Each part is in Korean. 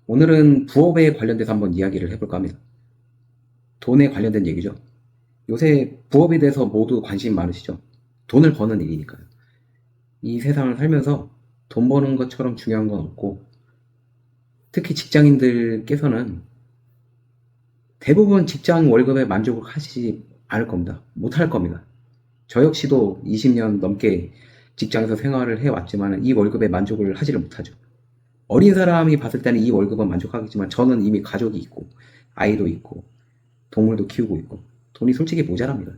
오늘은 부업에 관련돼서 한번 이야기를 해볼까 합니다. 돈에 관련된 얘기죠. 요새 부업에 대해서 모두 관심 많으시죠? 돈을 버는 일이니까요. 이 세상을 살면서 돈 버는 것처럼 중요한 건 없고, 특히 직장인들께서는 대부분 직장 월급에 만족을 하시지 않을 겁니다. 못할 겁니다. 저 역시도 20년 넘게 직장에서 생활을 해왔지만 이 월급에 만족을 하지를 못하죠. 어린 사람이 봤을 때는 이 월급은 만족하겠지만 저는 이미 가족이 있고 아이도 있고 동물도 키우고 있고 돈이 솔직히 모자랍니다.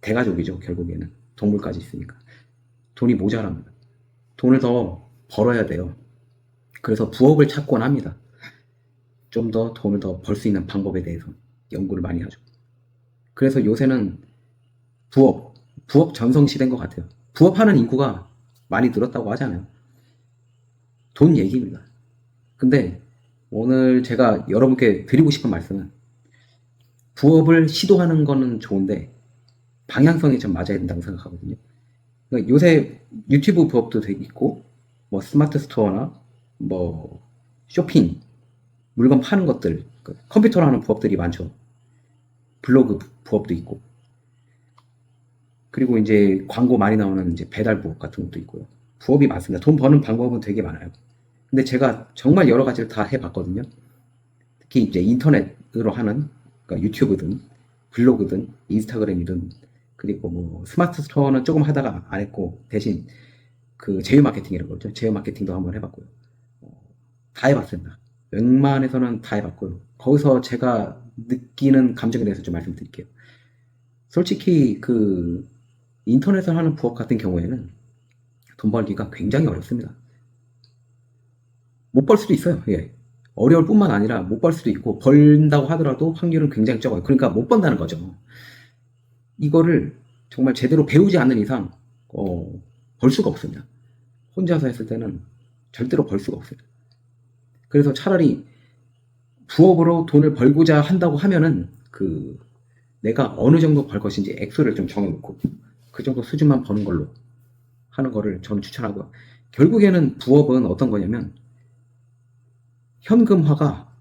대가족이죠. 결국에는 동물까지 있으니까 돈이 모자랍니다. 돈을 더 벌어야 돼요. 그래서 부업을 찾곤 합니다. 좀 더 돈을 더 벌 수 있는 방법에 대해서 연구를 많이 하죠. 그래서 요새는 부업 전성시대인 것 같아요. 부업하는 인구가 많이 늘었다고 하잖아요. 돈 얘기입니다. 근데 오늘 제가 여러분께 드리고 싶은 말씀은, 부업을 시도하는 거는 좋은데 방향성이 좀 맞아야 된다고 생각하거든요. 그러니까 요새 유튜브 부업도 되게 있고, 뭐 스마트 스토어나 뭐 쇼핑, 물건 파는 것들, 컴퓨터로 하는 부업들이 많죠. 블로그 부업도 있고, 그리고 이제 광고 많이 나오는 이제 배달 부업 같은 것도 있고요. 부업이 많습니다. 돈 버는 방법은 되게 많아요. 근데 제가 정말 여러 가지를 다 해봤거든요. 특히 이제 인터넷으로 하는, 그러니까 유튜브든 블로그든 인스타그램이든, 그리고 뭐 스마트 스토어는 조금 하다가 안 했고, 대신 그 제휴 마케팅이라고 그러죠. 제휴 마케팅도 한번 해봤고요. 다 해봤습니다. 웬만해서는 다 해봤고요. 거기서 제가 느끼는 감정에 대해서 좀 말씀드릴게요. 솔직히 그 인터넷을 하는 부업 같은 경우에는 돈 벌기가 굉장히 어렵습니다. 못 벌 수도 있어요. 예. 어려울 뿐만 아니라 못 벌 수도 있고, 벌다고 하더라도 확률은 굉장히 적어요. 그러니까 못 번다는 거죠. 이거를 정말 제대로 배우지 않는 이상 벌 수가 없습니다. 혼자서 했을 때는 절대로 벌 수가 없어요. 그래서 차라리 부업으로 돈을 벌고자 한다고 하면은 내가 어느 정도 벌 것인지 액수를 좀 정해놓고 그 정도 수준만 버는 걸로 하는 거를 저는 추천하고요. 결국에는 부업은 어떤 거냐면, 현금화가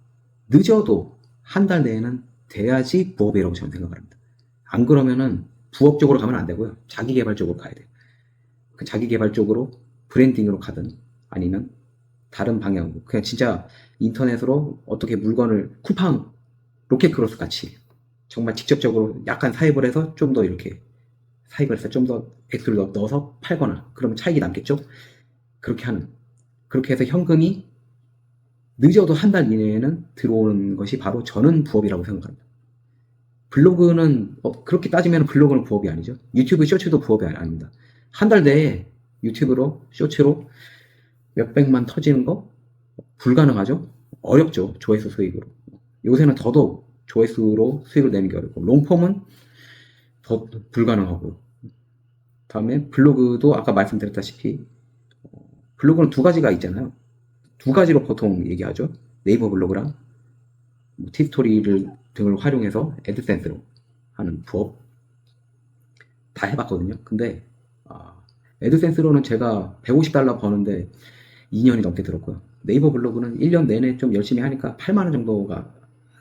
늦어도 한 달 내에는 돼야지 부업이라고 저는 생각을 합니다. 안 그러면은 부업 쪽으로 가면 안 되고요. 자기 개발 쪽으로 가야 돼요. 그 자기 개발 쪽으로 브랜딩으로 가든 아니면 다른 방향으로 그냥 진짜 인터넷으로 어떻게 물건을 쿠팡, 로켓크로스 같이 정말 직접적으로 약간 사입을 해서 좀 더 이렇게 사입을 해서 좀 더 액수를 넣어서 팔거나, 그러면 차익이 남겠죠. 그렇게 해서 현금이 늦어도 한 달 이내에는 들어오는 것이 바로 저는 부업이라고 생각합니다. 블로그는 그렇게 따지면 블로그는 부업이 아니죠. 유튜브 쇼츠도 부업이 아닙니다. 한 달 내에 유튜브로 쇼츠로 몇백만 터지는 거 불가능하죠. 어렵죠. 조회수 수익으로. 요새는 더더욱 조회수로 수익을 내는 게 어렵고, 롱폼은 더 불가능하고, 다음에 블로그도 아까 말씀드렸다시피 블로그는 두 가지가 있잖아요. 두 가지로 보통 얘기하죠. 네이버 블로그랑 티스토리를 등을 활용해서 애드센스로 하는 부업 다 해봤거든요. 근데 애드센스로는 제가 $150 버는데 2년이 넘게 들었고요. 네이버 블로그는 1년 내내 좀 열심히 하니까 8만원 정도가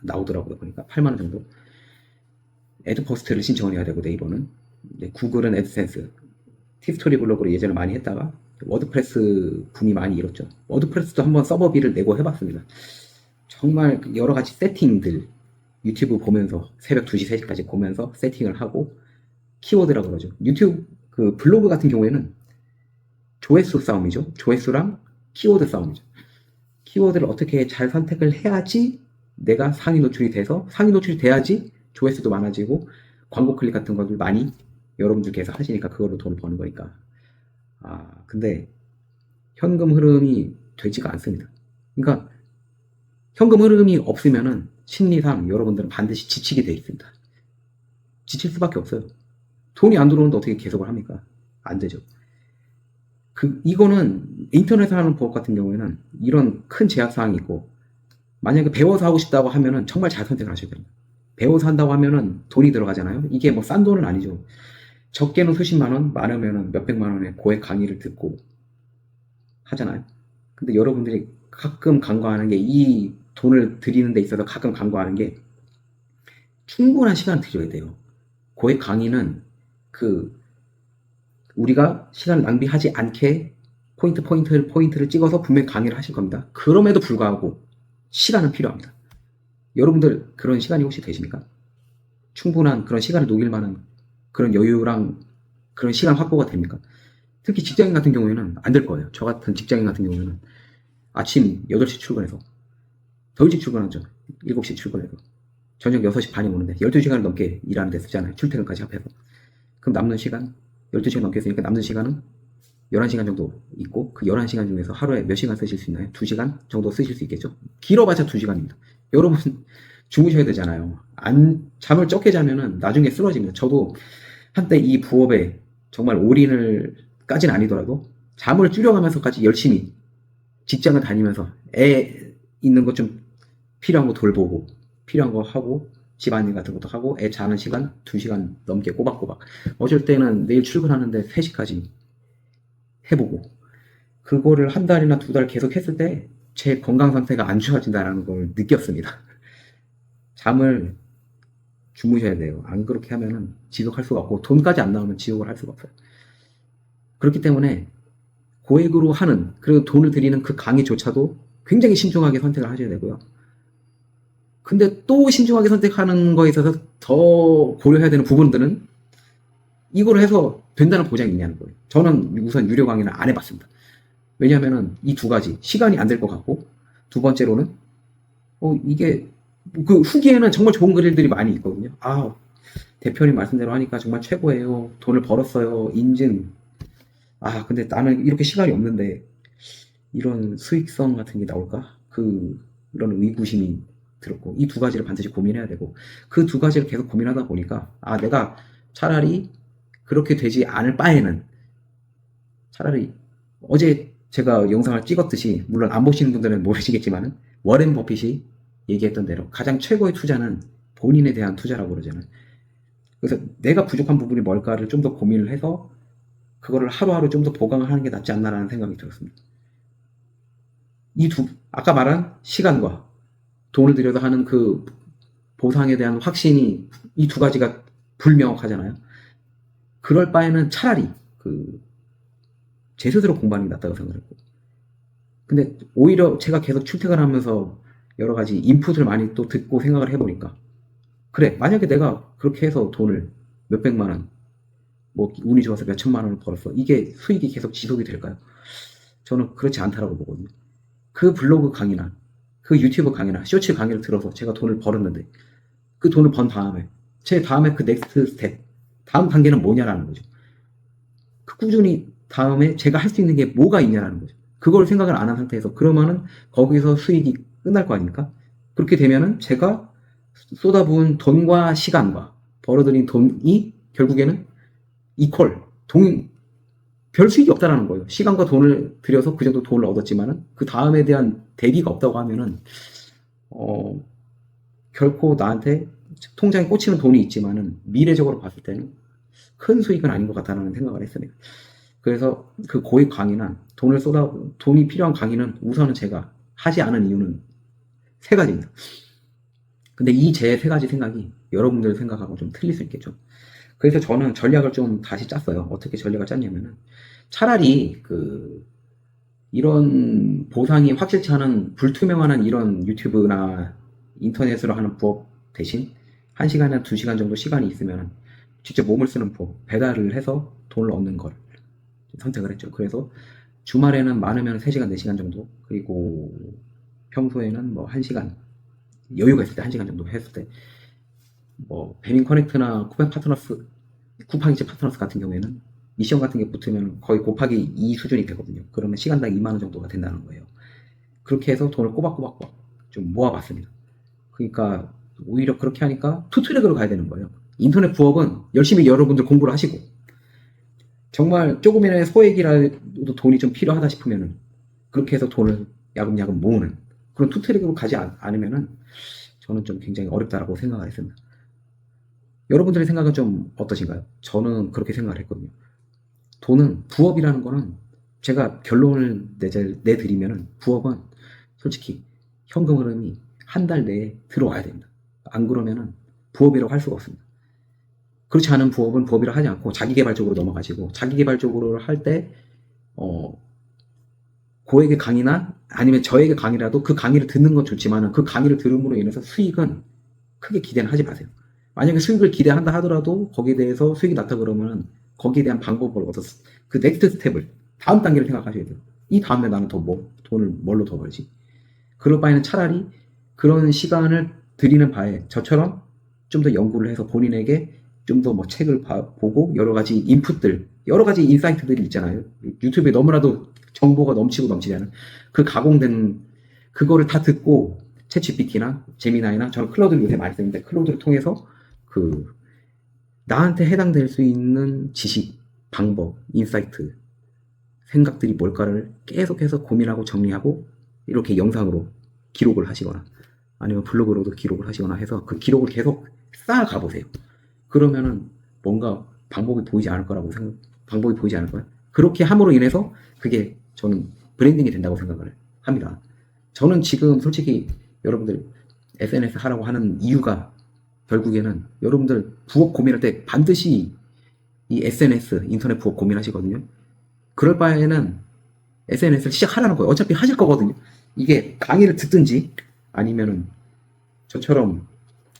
나오더라고요. 그러니까 8만원 정도. 애드포스트를 신청을 해야 되고, 네이버는. 구글은 애드센스. 티스토리 블로그를 예전에 많이 했다가 워드프레스 붐이 많이 일었죠. 워드프레스도 한번 서버비를 내고 해봤습니다. 정말 여러 가지 세팅들, 유튜브 보면서 새벽 2시, 3시까지 보면서 세팅을 하고, 키워드라고 그러죠. 유튜브 블로그 같은 경우에는 조회수 싸움이죠. 조회수랑 키워드 싸움이죠. 키워드를 어떻게 잘 선택을 해야지 내가 상위 노출이 돼서, 상위 노출이 돼야지 조회수도 많아지고 광고 클릭 같은 것들 많이 여러분들께서 하시니까 그걸로 돈을 버는 거니까. 근데 현금 흐름이 되지가 않습니다. 그러니까 현금 흐름이 없으면은 심리상 여러분들은 반드시 지치게 돼 있습니다. 지칠 수밖에 없어요. 돈이 안 들어오는데 어떻게 계속을 합니까? 안 되죠. 이거는 인터넷에 하는 부업 같은 경우에는 이런 큰 제약사항이 있고, 만약에 배워서 하고 싶다고 하면은 정말 잘 선택을 하셔야 됩니다. 배워서 한다고 하면은 돈이 들어가잖아요. 이게 뭐 싼 돈은 아니죠. 적게는 수십만 원, 많으면은 몇백만 원의 고액 강의를 듣고 하잖아요. 근데 여러분들이 가끔 간과하는 게, 이 돈을 들이는 데 있어서 가끔 간과하는 게, 충분한 시간을 들여야 돼요. 고액 강의는 우리가 시간을 낭비하지 않게 포인트를 찍어서 분명히 강의를 하실 겁니다. 그럼에도 불구하고 시간은 필요합니다. 여러분들 그런 시간이 혹시 되십니까? 충분한 그런 시간을 녹일 만한 그런 여유랑 그런 시간 확보가 됩니까? 특히 직장인 같은 경우에는 안 될 거예요. 저 같은 직장인 같은 경우에는 아침 8시 출근해서, 더 일찍 출근하죠. 7시 출근해서 저녁 6시 반에 오는데 12시간을 넘게 일하는 데 쓰잖아요. 출퇴근까지 합해서. 그럼 남는 시간 12시간 넘게 쓰니까 남는 시간은 11시간 정도 있고, 그 11시간 중에서 하루에 몇 시간 쓰실 수 있나요? 2시간 정도 쓰실 수 있겠죠? 길어봤자 2시간입니다. 여러분 주무셔야 되잖아요. 잠을 적게 자면은 나중에 쓰러집니다. 저도 한때 이 부업에 정말 올인을까지는 아니더라도 잠을 줄여가면서까지 열심히 직장을 다니면서 애 있는 것 좀 필요한 거 돌보고, 필요한 거 하고, 집안일 같은 것도 하고, 애 자는 시간 2시간 넘게 꼬박꼬박, 어쩔 때는 내일 출근하는데 3시까지 해보고, 그거를 한 달이나 2달 계속 했을 때 제 건강 상태가 안 좋아진다는 걸 느꼈습니다. 잠을 주무셔야 돼요. 안 그렇게 하면은 지속할 수가 없고, 돈까지 안 나오면 지속을 할 수가 없어요. 그렇기 때문에 고액으로 하는, 그리고 돈을 들이는 그 강의조차도 굉장히 신중하게 선택을 하셔야 되고요. 근데 또 신중하게 선택하는 거에 있어서 더 고려해야 되는 부분들은, 이걸 해서 된다는 보장이 있냐는 거예요. 저는 우선 유료 강의는 안 해봤습니다. 왜냐하면은 이 두 가지, 시간이 안 될 것 같고, 두 번째로는 이게 그 후기에는 정말 좋은 글들이 많이 있거든요. 대표님 말씀대로 하니까 정말 최고예요. 돈을 벌었어요. 인증. 근데 나는 이렇게 시간이 없는데 이런 수익성 같은 게 나올까? 그런 의구심이 들었고, 이 두 가지를 반드시 고민해야 되고, 그 두 가지를 계속 고민하다 보니까, 내가 차라리 그렇게 되지 않을 바에는, 차라리 어제 제가 영상을 찍었듯이, 물론 안 보시는 분들은 모르시겠지만은, 워렌 버핏이 얘기했던 대로 가장 최고의 투자는 본인에 대한 투자라고 그러잖아요. 그래서 내가 부족한 부분이 뭘까를 좀 더 고민을 해서 그거를 하루하루 좀 더 보강을 하는 게 낫지 않나라는 생각이 들었습니다. 아까 말한 시간과 돈을 들여서 하는 그 보상에 대한 확신이, 이 두 가지가 불명확하잖아요. 그럴 바에는 차라리 제 스스로 공부하는 게 낫다고 생각했고, 근데 오히려 제가 계속 출퇴근하면서 여러 가지 인풋을 많이 또 듣고 생각을 해보니까, 그래, 만약에 내가 그렇게 해서 돈을 몇백만 원, 뭐 운이 좋아서 몇천만 원을 벌었어, 이게 수익이 계속 지속이 될까요? 저는 그렇지 않다라고 보거든요. 그 블로그 강의나 그 유튜브 강의나 쇼츠 강의를 들어서 제가 돈을 벌었는데, 그 돈을 번 다음에 제 다음에 그 넥스트 스텝, 다음 단계는 뭐냐라는 거죠. 그 꾸준히 다음에 제가 할 수 있는 게 뭐가 있냐라는 거죠. 그걸 생각을 안 한 상태에서 그러면은 거기서 수익이 끝날 거 아닙니까? 그렇게 되면은 제가 쏟아부은 돈과 시간과 벌어들인 돈이 결국에는 이퀄, 별 수익이 없다라는 거예요. 시간과 돈을 들여서 그 정도 돈을 얻었지만은 그 다음에 대한 대비가 없다고 하면은 결코 나한테 통장에 꽂히는 돈이 있지만은 미래적으로 봤을 때는 큰 수익은 아닌 것 같다는 생각을 했습니다. 그래서 그 고액 강의나 돈이 필요한 강의는 우선은 제가 하지 않은 이유는 3가지입니다. 근데 이 제 3가지 생각이 여러분들 생각하고 좀 틀릴 수 있겠죠. 그래서 저는 전략을 좀 다시 짰어요. 어떻게 전략을 짰냐면은, 차라리 이런 보상이 확실치 않은 불투명한 이런 유튜브나 인터넷으로 하는 부업 대신 1시간이나 2시간 정도 시간이 있으면 직접 몸을 쓰는 부업, 배달을 해서 돈을 얻는 걸 선택을 했죠. 그래서 주말에는 많으면 3시간, 4시간 정도, 그리고 평소에는 뭐 1시간, 여유가 있을 때 1시간 정도 했을 때, 뭐 배민 커넥트나 쿠팡이츠 파트너스 같은 경우에는 미션 같은 게 붙으면 거의 곱하기 2 수준이 되거든요. 그러면 시간당 2만 원 정도가 된다는 거예요. 그렇게 해서 돈을 꼬박꼬박 좀 모아봤습니다. 그러니까 오히려 그렇게 하니까 투트랙으로 가야 되는 거예요. 인터넷 부업은 열심히 여러분들 공부를 하시고, 정말 조금이나마 소액이라도 돈이 좀 필요하다 싶으면은 그렇게 해서 돈을 야금야금 모으는 그런 투트랙으로 가지 않으면은 저는 좀 굉장히 어렵다라고 생각을 했습니다. 여러분들의 생각은 좀 어떠신가요? 저는 그렇게 생각을 했거든요. 부업이라는 거는, 제가 결론을 내드리면은, 부업은 솔직히 현금 흐름이 한 달 내에 들어와야 됩니다. 안 그러면은 부업이라고 할 수가 없습니다. 그렇지 않은 부업은 부업이라 하지 않고 자기개발적으로 넘어가지고, 자기개발적으로 할 때 고액의 강의나 아니면 저에게 강의라도 그 강의를 듣는 건 좋지만 그 강의를 들음으로 인해서 수익은 크게 기대는 하지 마세요. 만약에 수익을 기대한다 하더라도 거기에 대해서 수익이 났다 그러면 거기에 대한 방법을 얻어서 그 넥스트 스텝을, 다음 단계를 생각하셔야 돼요. 이 다음에 나는 더 돈을 뭘로 더 벌지? 그럴 바에는 차라리 그런 시간을 들이는 바에 저처럼 좀 더 연구를 해서 본인에게 좀 더 뭐 책을 보고 여러 가지 인풋들, 여러 가지 인사이트들이 있잖아요. 유튜브에 너무나도 정보가 넘치고 넘치잖아요. 그 가공된 그거를 다 듣고 챗GPT나 제미나이나, 저는 클라우드를 요새 많이 쓰는데 클라우드를 통해서 그 나한테 해당될 수 있는 지식, 방법, 인사이트, 생각들이 뭘까를 계속해서 고민하고 정리하고 이렇게 영상으로 기록을 하시거나 아니면 블로그로도 기록을 하시거나 해서 그 기록을 계속 쌓아가 보세요. 그러면은 뭔가 방법이 보이지 않을 거라고 방법이 보이지 않을 거야. 그렇게 함으로 인해서 그게 저는 브랜딩이 된다고 생각을 합니다. 저는 지금 솔직히 여러분들 SNS 하라고 하는 이유가 결국에는 여러분들 부업 고민할 때 반드시 이 SNS, 인터넷 부업 고민하시거든요. 그럴 바에는 SNS를 시작하라는 거예요. 어차피 하실 거거든요. 이게 강의를 듣든지 아니면은 저처럼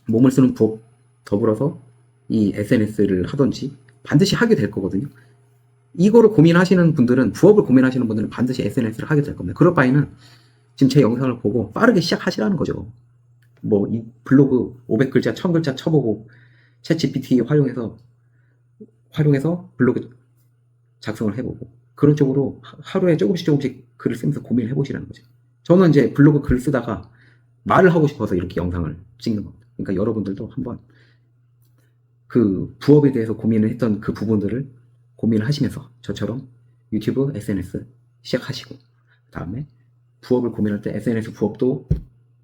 몸을 쓰는 부업 더불어서 이 SNS를 하든지 반드시 하게 될 거거든요. 이거를 고민하시는 분들은, 부업을 고민하시는 분들은 반드시 SNS를 하게 될 겁니다. 그럴 바에는 지금 제 영상을 보고 빠르게 시작하시라는 거죠. 뭐 이 블로그 500글자, 1000글자 쳐보고 챗 GPT 활용해서 블로그 작성을 해보고 그런 쪽으로 하루에 조금씩 글을 쓰면서 고민을 해보시라는 거죠. 저는 이제 블로그 글 쓰다가 말을 하고 싶어서 이렇게 영상을 찍는 겁니다. 그러니까 여러분들도 한번 그 부업에 대해서 고민을 했던 그 부분들을 고민을 하시면서 저처럼 유튜브, SNS 시작하시고, 그 다음에 부업을 고민할 때 SNS 부업도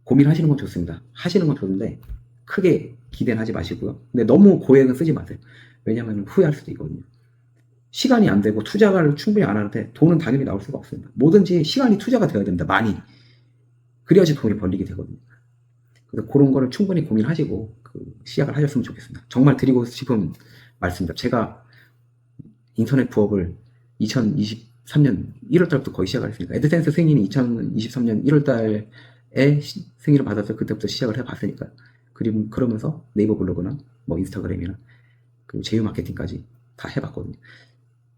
고민하시는 건 좋습니다. 하시는 건 좋은데 크게 기대는 하지 마시고요. 근데 너무 고액은 쓰지 마세요. 왜냐하면 후회할 수도 있거든요. 시간이 안 되고 투자를 충분히 안 하는데 돈은 당연히 나올 수가 없습니다. 뭐든지 시간이 투자가 되어야 됩니다. 많이. 그래야지 돈이 벌리게 되거든요. 그래서 그런 거를 충분히 고민하시고 시작을 하셨으면 좋겠습니다. 정말 드리고 싶은 말씀입니다. 제가 인터넷 부업을 2023년 1월달부터 거의 시작을 했으니까, 애드센스 승인이 2023년 1월달에 승인을 받아서 그때부터 시작을 해봤으니까요. 그리고 그러면서 네이버 블로그나 뭐 인스타그램이나 그리고 제휴 마케팅까지 다 해봤거든요.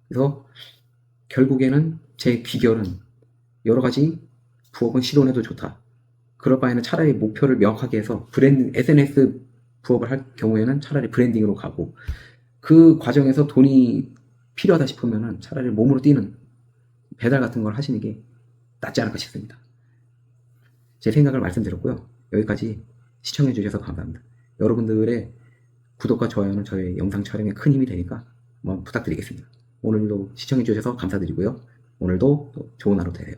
그래서 결국에는 제 비결은 여러 가지 부업은 시도해도 좋다. 그럴 바에는 차라리 목표를 명확하게 해서 SNS 부업을 할 경우에는 차라리 브랜딩으로 가고, 그 과정에서 돈이 필요하다 싶으면은 차라리 몸으로 뛰는 배달 같은 걸 하시는 게 낫지 않을까 싶습니다. 제 생각을 말씀드렸고요. 여기까지 시청해 주셔서 감사합니다. 여러분들의 구독과 좋아요는 저의 영상 촬영에 큰 힘이 되니까 한번 부탁드리겠습니다. 오늘도 시청해 주셔서 감사드리고요. 오늘도 좋은 하루 되세요.